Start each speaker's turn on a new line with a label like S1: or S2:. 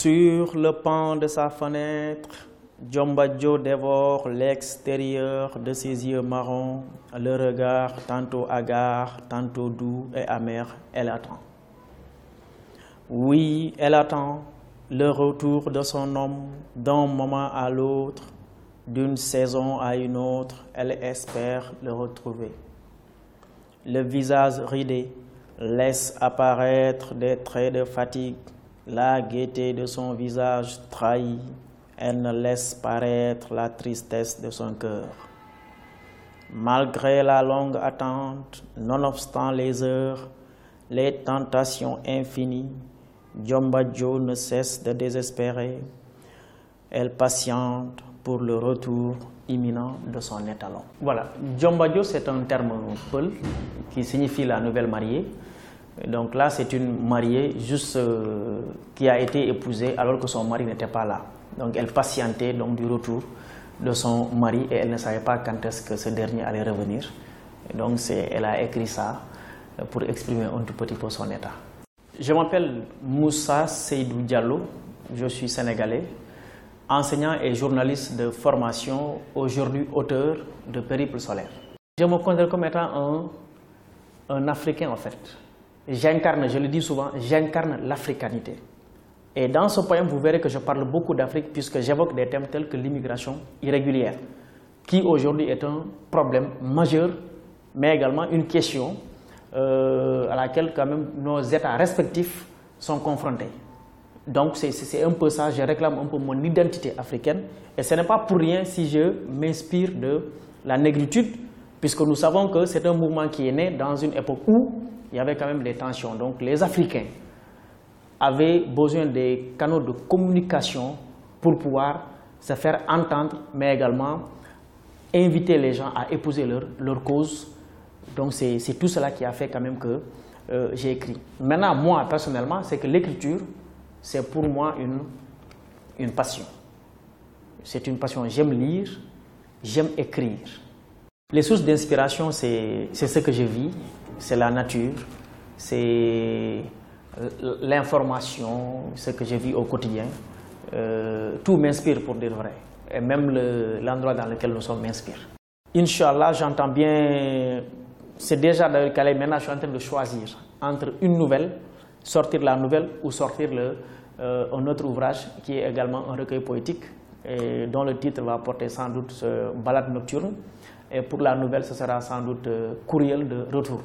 S1: Sur le pan de sa fenêtre, Djombadio dévore l'extérieur de ses yeux marrons, le regard tantôt hagard, tantôt doux et amer, elle attend. Oui, elle attend le retour de son homme d'un moment à l'autre, d'une saison à une autre, elle espère le retrouver. Le visage ridé laisse apparaître des traits de fatigue, la gaieté de son visage trahi, elle ne laisse paraître la tristesse de son cœur. Malgré la longue attente, nonobstant les heures, les tentations infinies, Djombadio ne cesse de désespérer. Elle patiente pour le retour imminent de son étalon. Voilà, Djombadio c'est un terme peul qui signifie la nouvelle mariée. Donc là c'est une mariée juste qui a été épousée alors que son mari n'était pas là. Donc elle patientait donc du retour de son mari et elle ne savait pas quand est-ce que ce dernier allait revenir. Et donc elle a écrit ça pour exprimer un tout petit peu son état. Je m'appelle Moussa Seydou Diallo, je suis sénégalais, enseignant et journaliste de formation, aujourd'hui auteur de Périple solaire. Je me considère comme étant un Africain en fait. J'incarne, je le dis souvent, j'incarne l'africanité. Et dans ce poème, vous verrez que je parle beaucoup d'Afrique puisque j'évoque des thèmes tels que l'immigration irrégulière, qui aujourd'hui est un problème majeur, mais également une question à laquelle quand même nos États respectifs sont confrontés. Donc c'est un peu ça, je réclame un peu mon identité africaine et ce n'est pas pour rien si je m'inspire de la négritude puisque nous savons que c'est un mouvement qui est né dans une époque où il y avait quand même des tensions. Donc les Africains avaient besoin des canaux de communication pour pouvoir se faire entendre mais également inviter les gens à épouser leur cause. Donc c'est tout cela qui a fait quand même que j'ai écrit. Maintenant, moi personnellement, c'est que l'écriture, c'est pour moi une passion. C'est une passion, j'aime lire, j'aime écrire. Les sources d'inspiration, c'est ce que je vis, c'est la nature, c'est l'information, ce que je vis au quotidien. Tout m'inspire pour dire vrai, et même l'endroit dans lequel nous sommes m'inspire. Inch'Allah, j'entends bien, c'est déjà dans le calais, maintenant je suis en train de choisir entre une nouvelle, sortir la nouvelle ou sortir un autre ouvrage qui est également un recueil poétique et dont le titre va porter sans doute Balade nocturne et pour la nouvelle ce sera sans doute Courriel de retour.